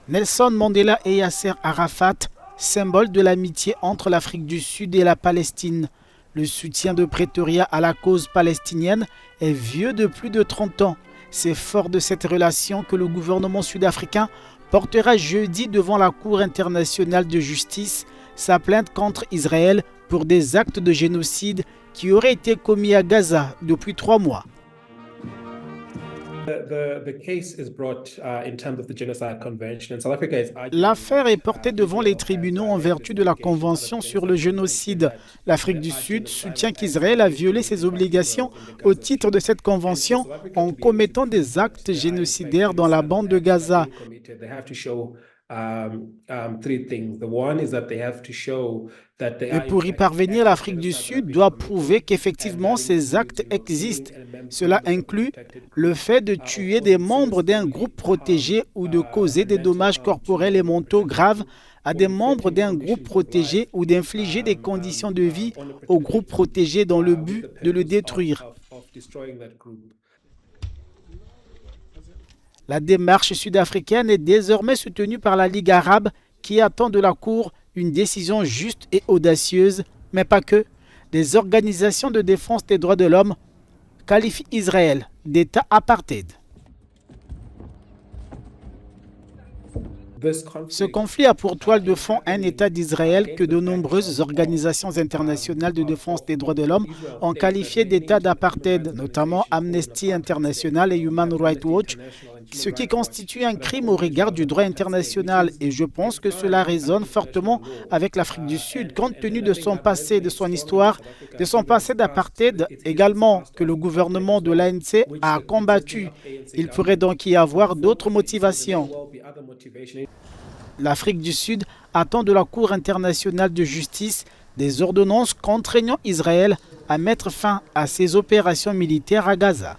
Nelson Mandela et Yasser Arafat, symbole de l'amitié entre l'Afrique du Sud et la Palestine. Le soutien de Pretoria à la cause palestinienne est vieux de plus de 30 ans. C'est fort de cette relation que le gouvernement sud-africain portera jeudi devant la Cour internationale de justice sa plainte contre Israël pour des actes de génocide qui auraient été commis à Gaza depuis 3 mois. L'affaire est portée devant les tribunaux en vertu de la Convention sur le génocide. L'Afrique du Sud soutient qu'Israël a violé ses obligations au titre de cette convention en commettant des actes génocidaires dans la bande de Gaza. Et pour y parvenir, l'Afrique du Sud doit prouver qu'effectivement ces actes existent. Cela inclut le fait de tuer des membres d'un groupe protégé ou de causer des dommages corporels et mentaux graves à des membres d'un groupe protégé ou d'infliger des conditions de vie au groupe protégé dans le but de le détruire. La démarche sud-africaine est désormais soutenue par la Ligue arabe qui attend de la Cour une décision juste et audacieuse, mais pas que. Des organisations de défense des droits de l'homme qualifient Israël d'État apartheid. Ce conflit a pour toile de fond un État d'Israël que de nombreuses organisations internationales de défense des droits de l'homme ont qualifié d'État d'apartheid, notamment Amnesty International et Human Rights Watch, ce qui constitue un crime au regard du droit international. Et je pense que cela résonne fortement avec l'Afrique du Sud, compte tenu de son passé, de son histoire, de son passé d'apartheid, également que le gouvernement de l'ANC a combattu. Il pourrait donc y avoir d'autres motivations. L'Afrique du Sud attend de la Cour internationale de justice des ordonnances contraignant Israël à mettre fin à ses opérations militaires à Gaza.